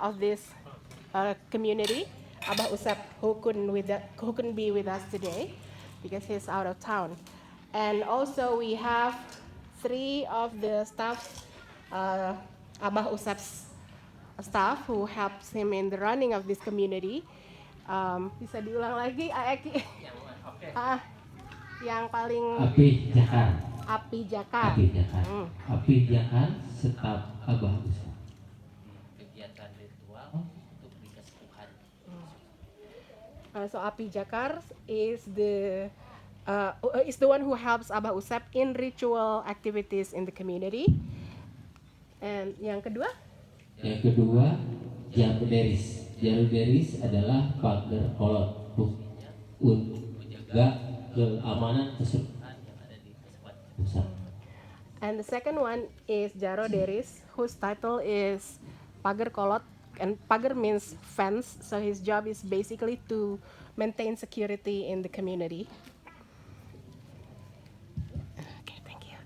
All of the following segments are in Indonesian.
of this community, Abah Usep, who couldn't be with us today because he's out of town. And also we have 3 of the staff, Abah Usep's staff who helps him in the running of this community. Bisa diulang lagi, Eki? Yang paling Api Jakar. Api Jakar. Api Jakar staf Abah Usep. Kegiatan ritual untuk di Kasepuhan. So Api Jakar is the one who helps Abah Usep in ritual activities in the community. And yang kedua? Yang kedua, Jaruderis. Jaruderis adalah pagar kolot untuk menjaga keamanan keseluruhan yang ada di pusat. And the second one is Jaroderis, whose title is pagar kolot, and pagar means fence, so his job is basically to maintain security in the community. Okay, thank you.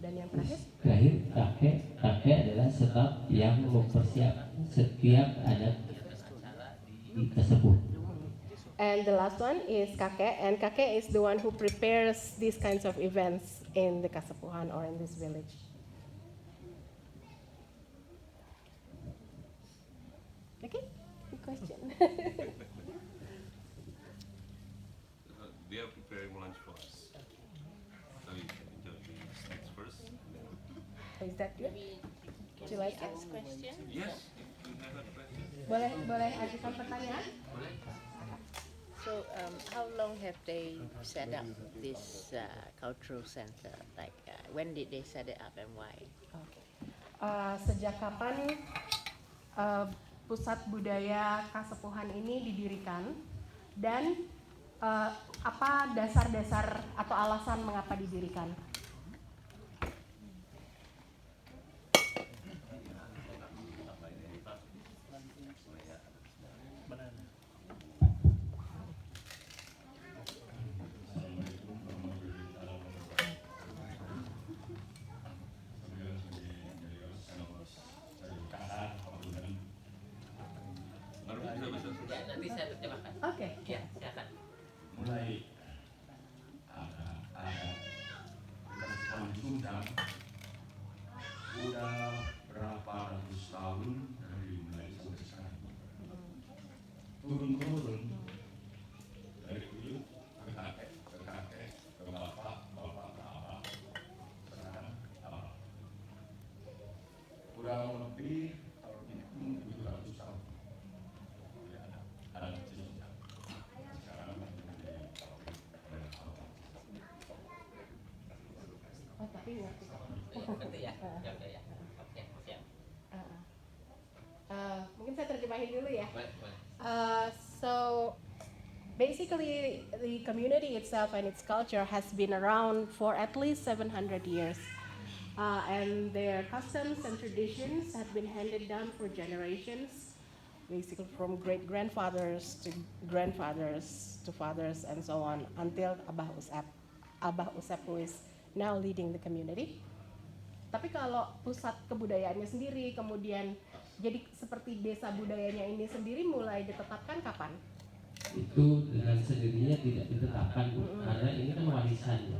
Dan yang terakhir? Kakek adalah staf yang mempersiapkan setiap ada di Kasepuh. And the last one is kakek, and kakek is the one who prepares these kinds of events in the Kasepuhan or in this village. Okay, good question. They are preparing lunch for us. So you can enjoy the snacks first. Is that good? Would you like to ask question? Yes, if you have a question. Boleh ajukan pertanyaan? So, how long have they set up this cultural center? Like, when did they set it up and why? Okay. Sejak kapan pusat budaya Kasepuhan ini didirikan dan apa dasar-dasar atau alasan mengapa didirikan? Nanti saya terjemahkan. Oke. Ya, silakan. Mulai ada Kasepuhan Cisungsang udah berapa ratus tahun dari mulai sampai sekarang. Turun-turun dari dulu ke kakek, ke bapak ke abah, sekarang abah. Kurang lebih kalau dihitung 700 tahun. Ada Cisungsang. Sekarang menjadi Oh, tapi ngerti. Nanti ya. Ya. Oke, siap. Mungkin saya terjemahin dulu ya. Boleh. So basically the community itself and its culture has been around for at least 700 years. And their customs and traditions have been handed down for generations, basically from great-grandfathers to grandfathers to fathers and so on until Abah Usep who is now leading the community. Tapi kalau pusat kebudayaannya sendiri kemudian jadi seperti desa budayanya ini sendiri mulai ditetapkan kapan? Itu dengan sendirinya tidak ditetapkan karena ini kan warisan ya.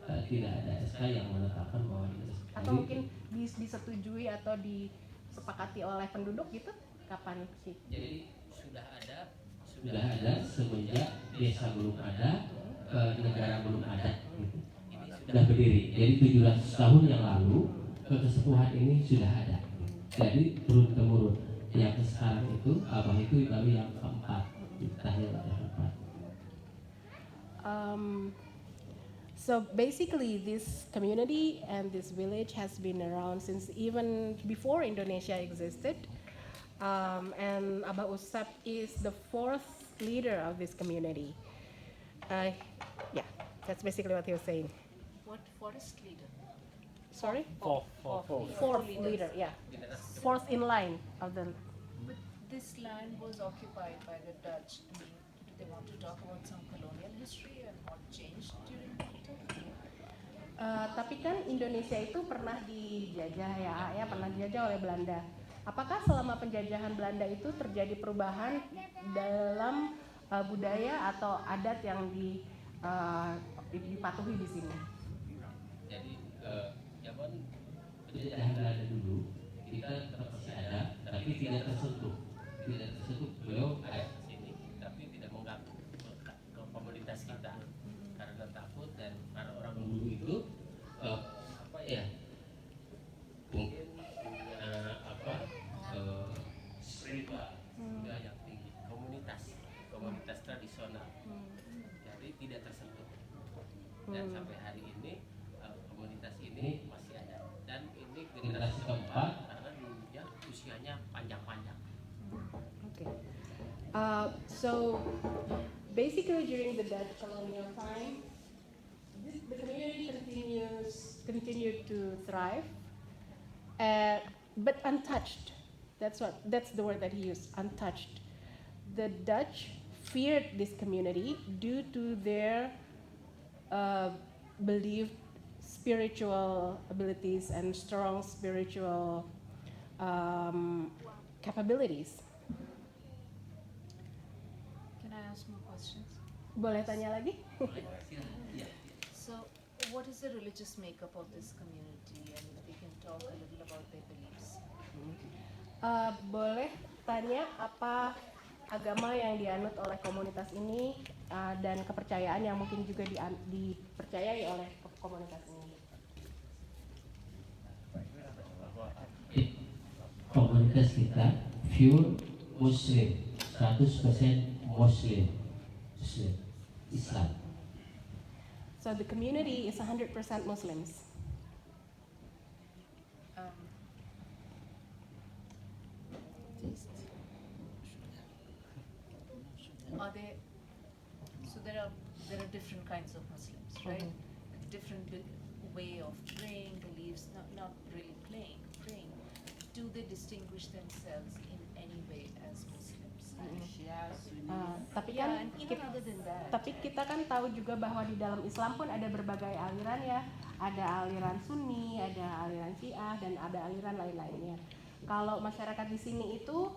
Tidak ada SK yang menetapkan bahwa ini. Atau mungkin disetujui atau disepakati oleh penduduk gitu? Kapan sih? Jadi sudah ada semenjak desa belum ada, negara belum ada gitu. Sudah berdiri. Jadi 700 tahun yang lalu Kasepuhan ini sudah ada. Jadi turun temurun. Yang sekarang itu abah itu baru yang keempat. Tahil yang keempat. So basically this community and this village has been around since even before Indonesia existed. And Abah Usep is the 4th leader of this community. Yeah, that's basically what he was saying. What forest leader? Sorry? Fourth leader, yeah. 4th in line of the. But this land was occupied by the Dutch. I mean, do they want to talk about some colonial history and what changed during that time? Tapi kan Indonesia itu pernah dijajah ya, pernah dijajah oleh Belanda. Apakah selama penjajahan Belanda itu terjadi perubahan dalam budaya atau adat yang dipatuhi di sini? Jadi zaman penjajahan Belanda dulu kita tetap masih ada, tapi tidak tersentuh. Beliau ada di sini, tapi tidak mengganggu ke komunitas kita karena takut dan karena orang dulu itu apa ya mungkin spiritual yang tinggi, komunitas tradisional, jadi tidak tersentuh. Dan sampai hari ini komunitas ini masih ada dan ini generasi keempat karena dulunya usianya panjang-panjang. Okay. So basically during the Dutch colonial time, the community continued to thrive, but untouched. That's the word that he used, untouched. The Dutch feared this community due to their believed spiritual abilities and strong spiritual capabilities. Can I ask more questions? Boleh tanya lagi? So, what is the religious makeup of this community, and we can talk a little about their beliefs? Boleh tanya apa agama yang dianut oleh komunitas ini dan kepercayaan yang mungkin juga dipercayai oleh komunitas ini. Komunitas kita pure Muslim, 100% Muslim, Islam. So the community is 100% Muslims. Are there? So there are different kinds of Muslims, right? Different way of praying, beliefs, not really praying. Do they distinguish themselves in any way as Muslims? Tapi kan and even other than that. Tapi kita kan tahu juga bahwa di dalam Islam pun ada berbagai aliran ya. Ada aliran Sunni, ada aliran Syiah, dan ada aliran lain-lainnya. Kalau masyarakat di sini itu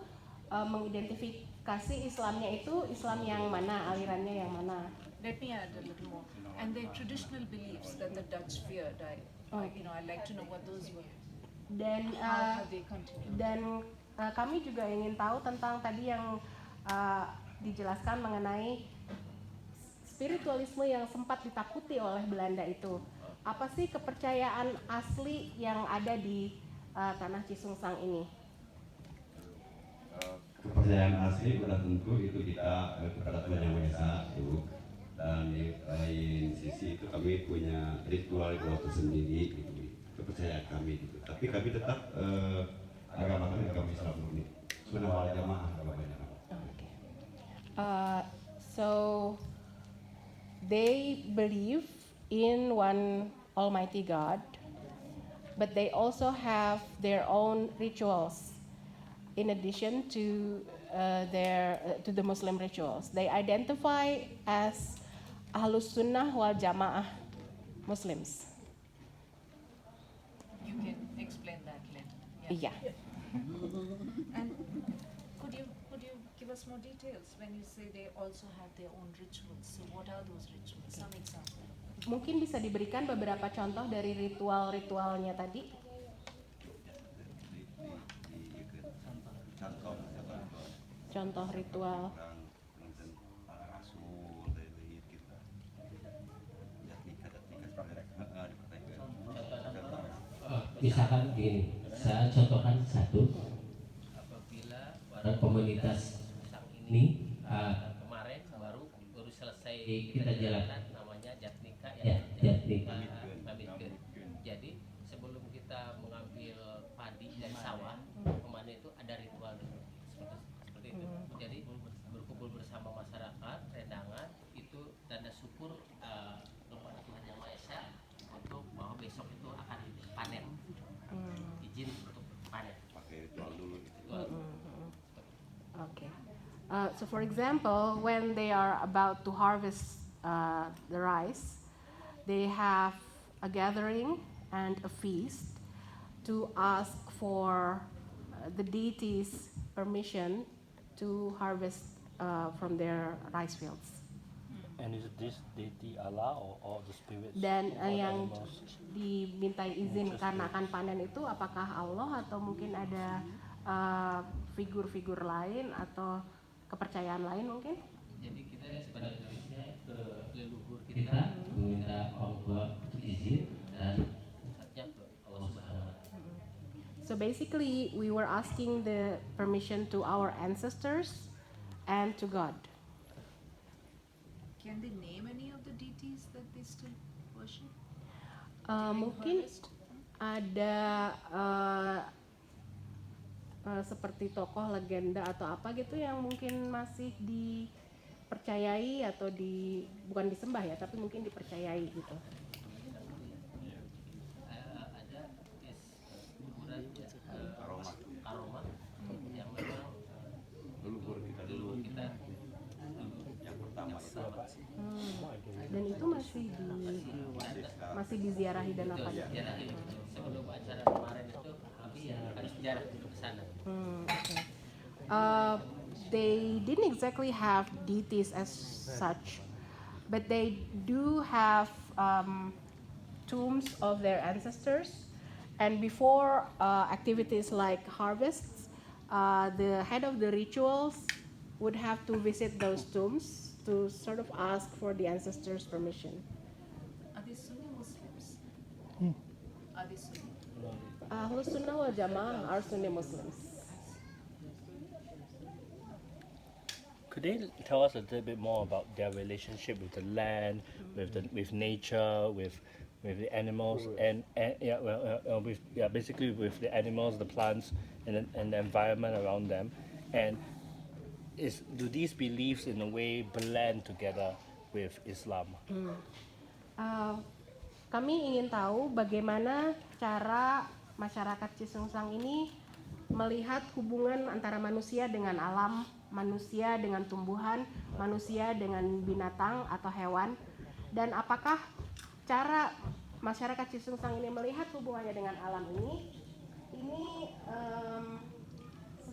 mengidentifikasi Islamnya itu Islam yang mana, alirannya yang mana. Let me add a little more. And their traditional beliefs that the Dutch feared, I'd like to know what those were. Dan How have they continued? Dan kami juga ingin tahu tentang tadi yang dijelaskan mengenai spiritualisme yang sempat ditakuti oleh Belanda itu. Apa sih kepercayaan asli yang ada di tanah Cisungsang ini? Kepercayaan asli sudah tentu itu kita kepada Tuhan Yang Maha Esa itu, dan di lain sisi itu kami punya ritual tersendiri gitu, kepercayaan kami gitu. Tapi kami tetap agama kami Islam murni, sunnah wal jamaah agamanya. So they believe in one Almighty God, but they also have their own rituals. In addition to the Muslim rituals, they identify as Ahlus Sunnah wal Jamaah Muslims. You can explain that, Lynn. Yeah. And could you give us more details when you say they also have their own rituals? So what are those rituals? Some example. Mungkin bisa diberikan beberapa contoh dari ritual-ritualnya tadi. Contoh ritual. Misalkan gini, saya contohkan satu. Apabila pada komunitas ini kemarin baru selesai kita jalankan namanya jatnika ya, jatnika pamit. Jadi sebelum kita mengambil padi dari sawah, kemarin itu ada ritual dulu seperti itu. Jadi berkumpul bersama masyarakat, rendangan itu tanda syukur kepada Tuhan Yang Maha Esa untuk bahwa besok itu akan panen. Izin untuk panen. Pakai ritual dulu. Okay. So for example, when they are about to harvest the rice, they have a gathering and a feast to ask for the deities permission to harvest from their rice fields. And is this deity Allah or all the spirits? Dan all the yang animals? dimintai izin karena akan panen itu apakah Allah atau mungkin ada figur-figur lain atau kepercayaan lain mungkin? Jadi kita pada prinsipnya ke leluhur kita meminta orang tua untuk izin dan pusatnya ke Allah Subhanahu wa Ta'ala. So basically we were asking the permission to our ancestors and to God. Can they name any of the deities that they still worship? Mungkin ada seperti tokoh legenda atau apa gitu yang mungkin masih dipercayai atau bukan disembah ya, tapi mungkin dipercayai gitu. Ada kuburan aroma yang memang leluhur kita yang pertama itu. Dan itu masih diziarahi dan apa ya? Sebelum acara kemarin itu kami harus jarak dulu ke sana. Okay. They didn't exactly have deities as such, but they do have tombs of their ancestors. And before activities like harvests, the head of the rituals would have to visit those tombs to sort of ask for the ancestors' permission. Are they Sunni Muslims? Are they Sunni? Ahlus Sunnah wal Jamaah are Sunni Muslims. Could they tell us a little bit more about their relationship with the land, with nature, with the animals, and basically with the animals, the plants, and the environment around them, and do these beliefs in a way blend together with Islam? Kami ingin tahu bagaimana cara masyarakat Cisungsang ini melihat hubungan antara manusia dengan alam, manusia dengan tumbuhan, manusia dengan binatang atau hewan, dan apakah cara masyarakat Cisungsang ini melihat hubungannya dengan alam ini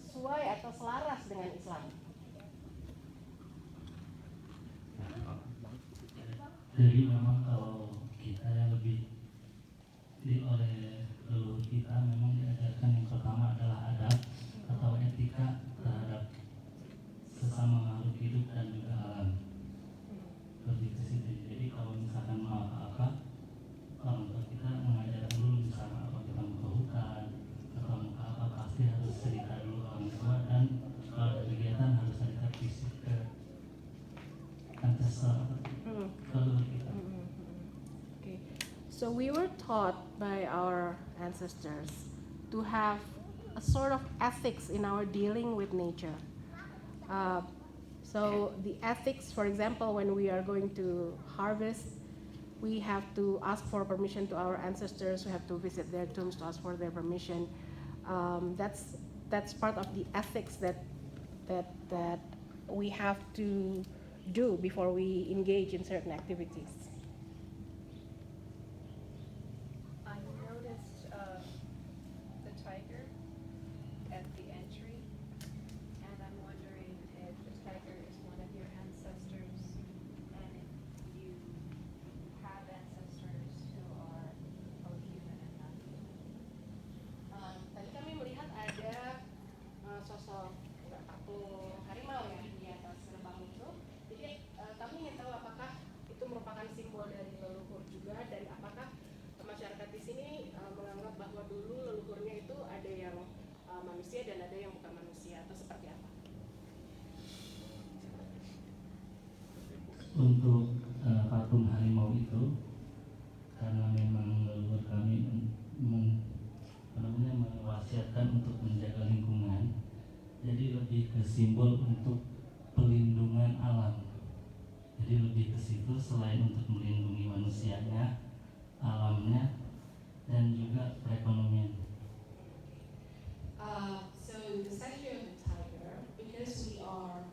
sesuai atau selaras dengan Islam. Jadi memang kalau kita yang lebih oleh leluhur kita memang diajarkan yang pertama adalah adab atau etika terhadap sesama makhluk hidup dan juga alam. Lebih ke situ. Jadi kalau misalkan mau apa-apa, orang tua kita mengajarkan dulu misalnya apa kita mau ke hutan atau mau ke apa pasti harus cerita dulu orang tua, dan kalau ada kegiatan harus cerita fisik ke ancestor. Okay. So we were taught by our ancestors to have a sort of ethics in our dealing with nature. So the ethics, for example, when we are going to harvest, we have to ask for permission to our ancestors. We have to visit their tombs to ask for their permission. That's part of the ethics that we have to do before we engage in certain activities. I noticed the tiger at the entry, and I'm wondering if the tiger is one of your ancestors, and if you have ancestors who are both human and non-human. Tadi kami melihat ada sosok patung harimau ya di atas gerbang itu. Jadi kami ingin tahu apakah itu merupakan simbol dari leluhur juga, dan apakah masyarakat di sini menganggap bahwa dulu leluhurnya itu ada yang manusia dan ada yang bukan manusia, atau seperti apa? Untuk patung harimau itu, karena memang leluhur kami mewasiatkan untuk menjaga lingkungan, jadi lebih ke simbol untuk pelindungan alam. Jadi lebih ke situ, selain untuk melindungi manusianya, alamnya, dan juga perekonomian. So the statue of the tiger, because we are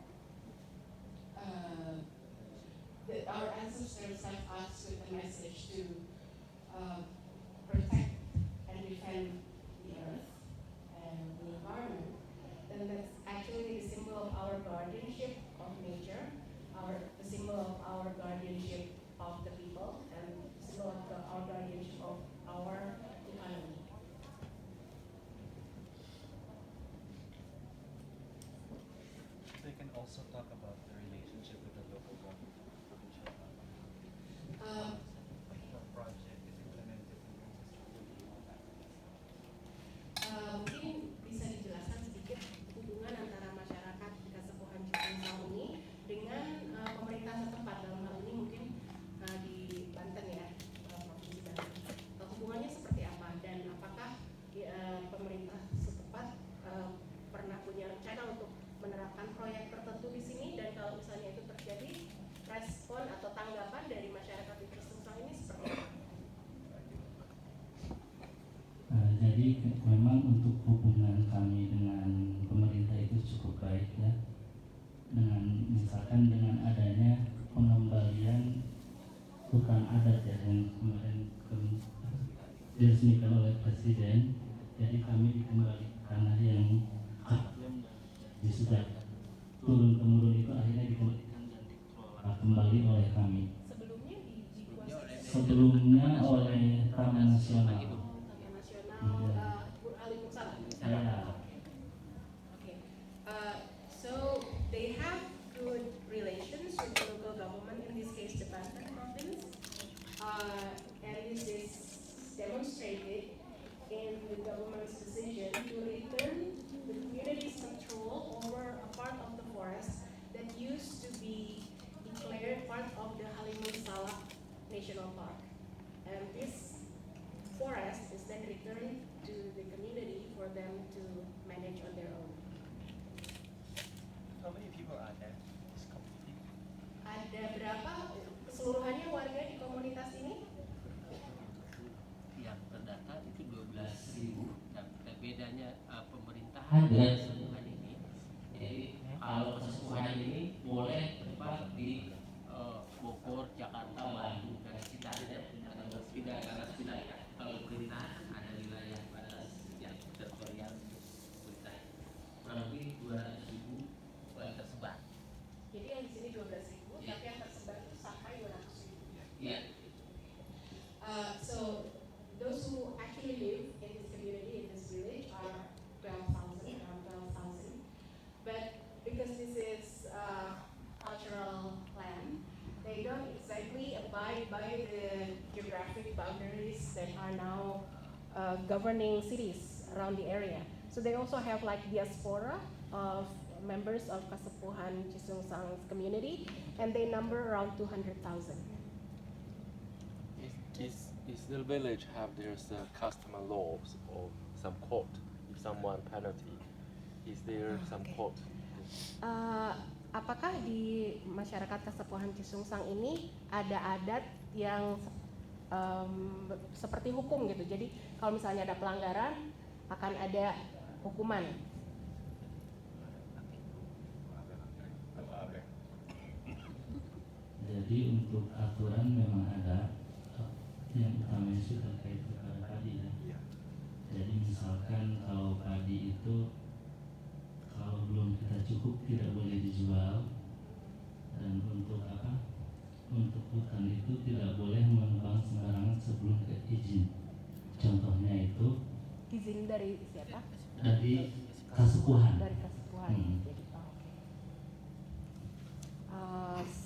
our ancestors have us with a message to protect and defend the earth and the environment. guardianship of nature, the symbol of our guardianship of the people, and the symbol of our guardianship of our economy. They can also talk about the relationship with the local government. The project is implemented in Mungkin bisa dijelaskan sedikit hubungan antara masyarakat Kasepuhan Cisungsang ini dengan pemerintah setempat, dalam hal ini mungkin di Banten ya, provinsi Banten. Hubungannya seperti apa dan apakah pemerintah setempat pernah punya rencana untuk menerapkan proyek tertentu di sini, dan kalau misalnya itu terjadi, respon atau tanggapan dari masyarakat di Cisungsang ini seperti apa? Jadi memang untuk hubungan kami dengan pemerintah itu cukup baik ya. Dengan misalkan dengan adanya pengembalian hutan adat ya yang kemarin diresmikan oleh Presiden, jadi kami dikembalikan yang sudah turun temurun itu akhirnya dikembalikan dan dikelola kembali oleh kami. Sebelumnya oleh Taman Nasional. Okay. So they have good relations with the local government, in this case the Banten province, and this is demonstrated in the government's decision to return the community's control over a part of the forest that used to be declared part of the Halimun Salak National Park. And this forest is then returned to the community for them to manage on their own. How many people are there? This community? Ada berapa keseluruhannya warga di komunitas ini? Yang terdata itu 12.000. Dan bedanya pemerintahan dengan Kasepuhan ini. Jadi kalau Kasepuhan ini boleh tempat di Bogor, Jakarta, Bandung, dan sekitarnya ada batas wilayah. Kalau pemerintahan ada wilayah batas yang teritorial pemerintahan. Kurang lebih 200.000 tersebar. Jadi yang di sini 12.000, tapi yang tersebar itu sampai 200.000. Iya. So those who actually live in this community, in this village, are 12,000, around 12,000. But because this is cultural land, they don't exactly abide by the geographic boundaries that are now governing cities around the area. So they also have like diaspora of members of Kasepuhan Cisungsang's community, and they number around 200,000. Is the village have there's customer laws or some court if someone penalty? Is there some court? Apakah di masyarakat Kasepuhan Cisungsang ini ada adat yang seperti hukum gitu? Jadi kalau misalnya ada pelanggaran akan ada hukuman. Jadi untuk aturan memang ada, yang utamanya itu terkait kepada padi ya. Jadi misalkan kalau padi itu kalau belum kita cukup tidak boleh dijual, dan untuk apa? Untuk hutan itu tidak boleh menebang sembarangan sebelum ke izin. Contohnya itu Izin dari siapa? dari Kasepuhan. Dari Kasepuhan. Jadi,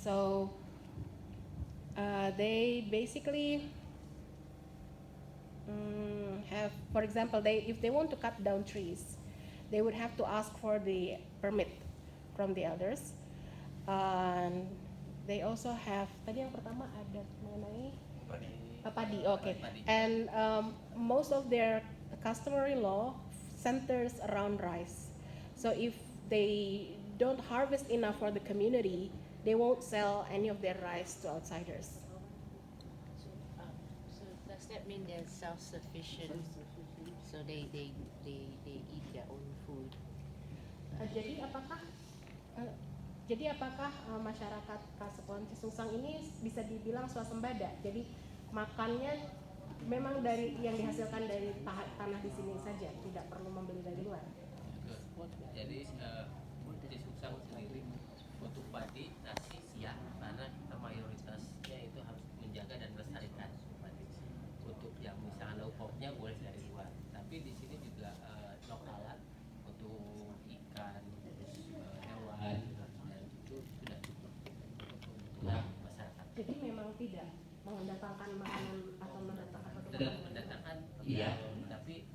so they basically have, for example, if they want to cut down trees, they would have to ask for the permit from the elders. And they also have, tadi yang pertama ada mengenai padi, okay. And most of their customary law centers around rice. So if they don't harvest enough for the community, they won't sell any of their rice to outsiders. So does that mean they're self-sufficient? So they eat their own food. Jadi apakah masyarakat Kasepuhan Cisungsang ini bisa dibilang swasembada? Jadi makannya memang dari yang dihasilkan dari tanah di sini saja, tidak perlu membeli dari luar. Jadi Cisungsang sendiri mendatangkan makanan atau mendatangkan mendatangkan iya, tapi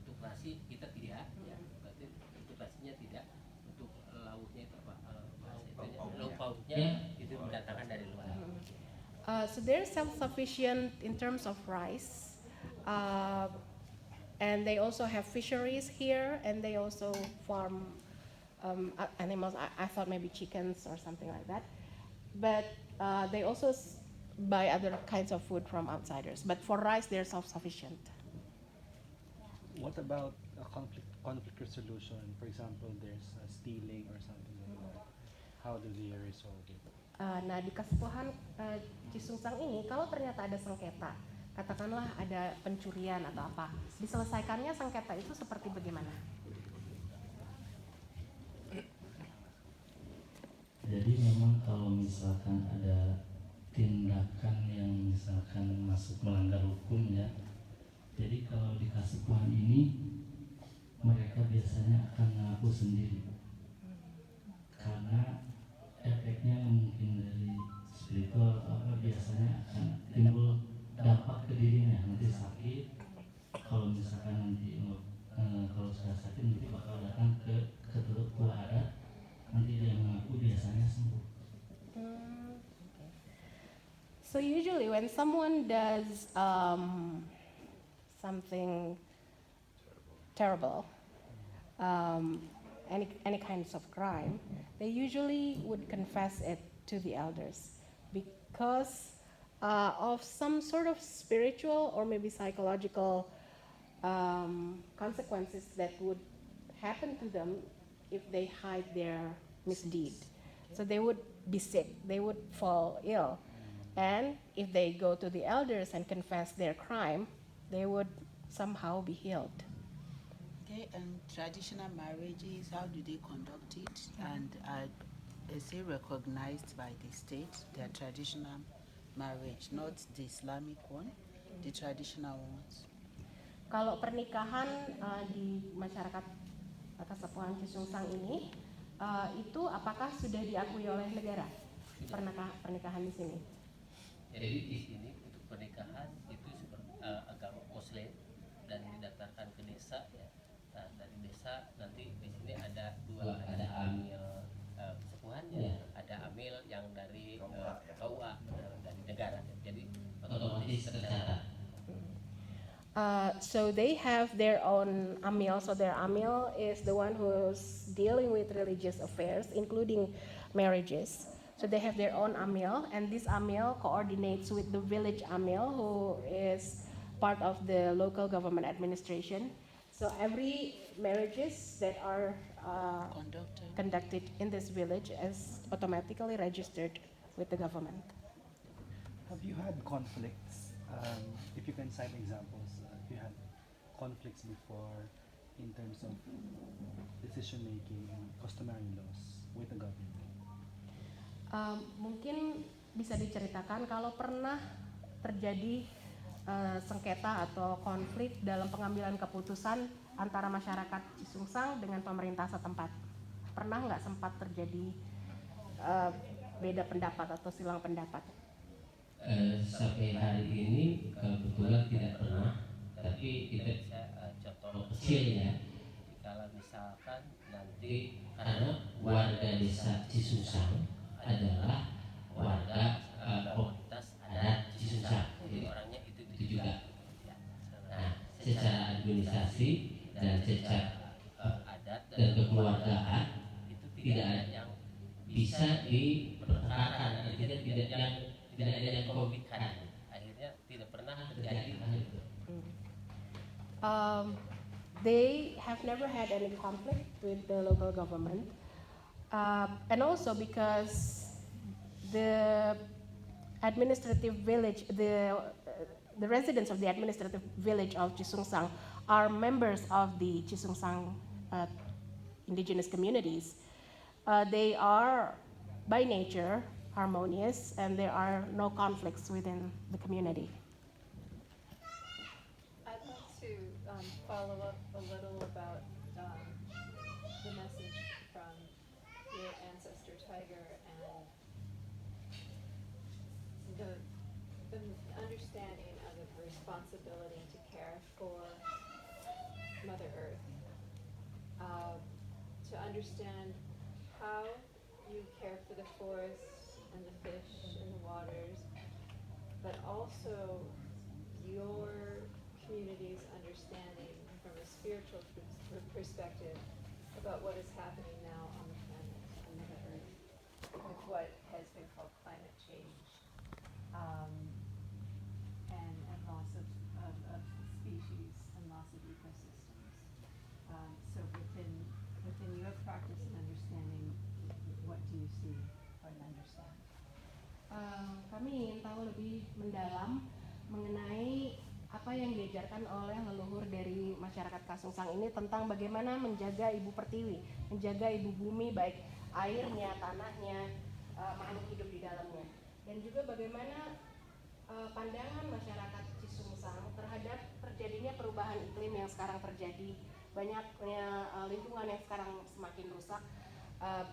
untuk nasi kita tidak, berarti untuk nasinya tidak, untuk lauknya itu apa? Lauk pauknya itu mendatangkan dari luar. So they're self-sufficient in terms of rice, and they also have fisheries here, and they also farm animals. I thought maybe chickens or something like that, but they also buy other kinds of food from outsiders. But for rice, they're self-sufficient. What about a conflict resolution? For example, there's stealing or something like that. How do they resolve it? Nah, di Kasepuhan Cisungsang ini, kalau ternyata ada sengketa, katakanlah ada pencurian atau apa, diselesaikannya sengketa itu seperti bagaimana? Jadi memang kalau misalkan ada tindakan yang misalkan masuk melanggar hukum ya, jadi kalau di Kasepuhan ini mereka biasanya akan mengaku sendiri karena efeknya mungkin dari spiritual atau apa biasanya akan timbul dampak ke dirinya, nanti sakit. Kalau misalkan nanti kalau sudah sakit nanti bakal datang ke ketua adat, nanti dia mengaku biasanya sembuh. So usually when someone does something terrible, any kinds of crime, they usually would confess it to the elders because of some sort of spiritual or maybe psychological consequences that would happen to them if they hide their misdeed. So they would be sick, they would fall ill. And if they go to the elders and confess their crime, they would somehow be healed. Okay, and traditional marriages, how do they conduct it? And is it recognized by the state, their traditional marriage, not the Islamic one, the traditional ones? Kalau pernikahan di masyarakat Kasepuhan Cisungsang ini, itu apakah sudah diakui oleh negara? Pernikahan di sini? Jadi di sini untuk pernikahan itu agama Muslim dan didatangkan ke desa ya. Nah, dari desa nanti di sini ada ada amil kesepuhannya, ada amil yang dari KUA dari negara. Jadi otomatis tercatat. So they have their own amil. So their amil is the one who's dealing with religious affairs, including marriages. So they have their own amil, and this amil coordinates with the village amil, who is part of the local government administration. So every marriages that are conducted in this village is automatically registered with the government. Have you had conflicts? If you can cite examples, if you had conflicts before in terms of decision making and customary laws with the government? Mungkin bisa diceritakan kalau pernah terjadi sengketa atau konflik dalam pengambilan keputusan antara masyarakat Cisungsang dengan pemerintah setempat. Pernah nggak sempat terjadi beda pendapat atau silang pendapat? Sampai hari ini kebetulan tidak pernah, tapi kita bisa contoh kecilnya. Kalau misalkan nanti karena warga desa Cisungsang adalah warga komunitas adat Cisungsang, jadi orangnya itu juga. Nah, secara administrasi dan secara adat dan kekeluargaan itu tidak ada yang bisa diperkarakan, artinya tidak ada yang konflikkan. Akhirnya tidak pernah terjadi. They have never had any conflict with the local government. And also because the administrative village, the residents of the administrative village of Cisungsang are members of the Cisungsang indigenous communities. They are by nature harmonious, and there are no conflicts within the community. I'd like to follow up a little about the message from your ancestor tiger and the understanding of the responsibility to care for Mother Earth, to understand how you care for the forests and the fish and the waters, but also your community's understanding from a spiritual perspective about what is happening now on the planet, on Mother Earth, with what has been called climate change, and loss of species and loss of ecosystems. So within your practice and understanding, what do you see or understand? Kami ingin tahu lebih mendalam mengenai apa yang diajarkan oleh leluhur dari masyarakat Kasungsang ini tentang bagaimana menjaga ibu pertiwi, menjaga ibu bumi, baik airnya, tanahnya, makhluk hidup di dalamnya, dan juga bagaimana pandangan masyarakat Cisungsang terhadap terjadinya perubahan iklim yang sekarang terjadi, banyaknya lingkungan yang sekarang semakin rusak.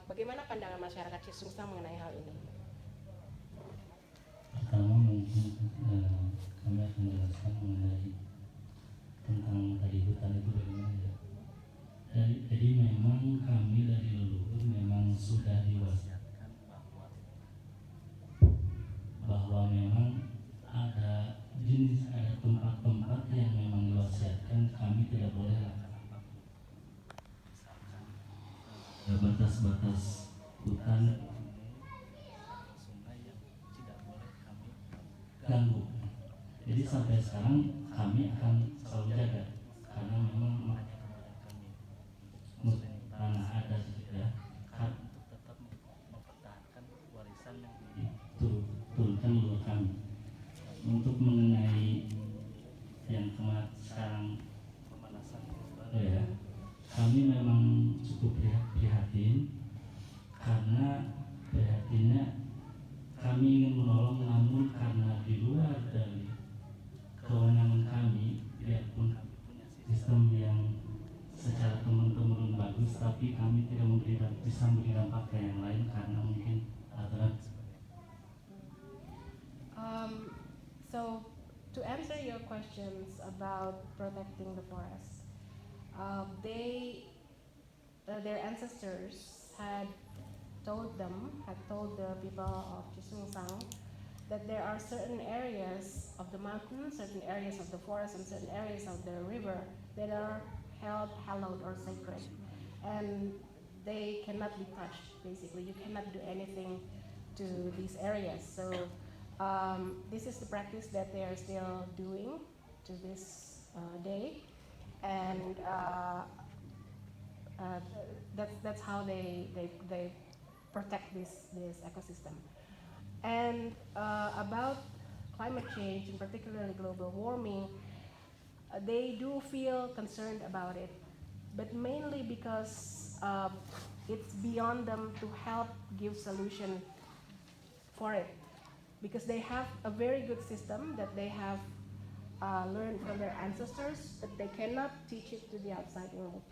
Bagaimana pandangan masyarakat Cisungsang mengenai hal ini? Pertama mungkin kami akan jelaskan mengenai tentang tadi hutan itu bagaimana ya. Jadi memang kami dari leluhur memang sudah diwasiatkan bahwa memang ada tempat-tempat yang memang diwasiatkan kami tidak boleh lakukan apapun. Misalkan batas-batas hutan, sungai yang tidak boleh kami ganggu. Jadi sampai sekarang kami akan selalu jaga karena memang makanya kemarin kami muslim tanah adat ya, kan untuk tetap mempertahankan warisan yang diturunkan leluhur kami. Untuk mengenai yang sekarang pemanasan global ya, kami memang cukup prihatin karena prihatinnya kami ingin menolong, namun karena di luar dari kewenangan kami, biarpun kami punya sistem yang secara temurun bagus, tapi kami tidak bisa memberi dampak ke yang lain karena mungkin aturan. So to answer your questions about protecting the forest, their ancestors had told the people of Cisungsang that there are certain areas of the mountain, certain areas of the forest, and certain areas of the river that are held hallowed or sacred, and they cannot be touched. Basically, you cannot do anything to these areas. So this is the practice that they are still doing to this day, and that's how they protect this ecosystem. And about climate change, and particularly global warming, they do feel concerned about it, but mainly because it's beyond them to help give solution for it, because they have a very good system that they have learned from their ancestors, but they cannot teach it to the outside world.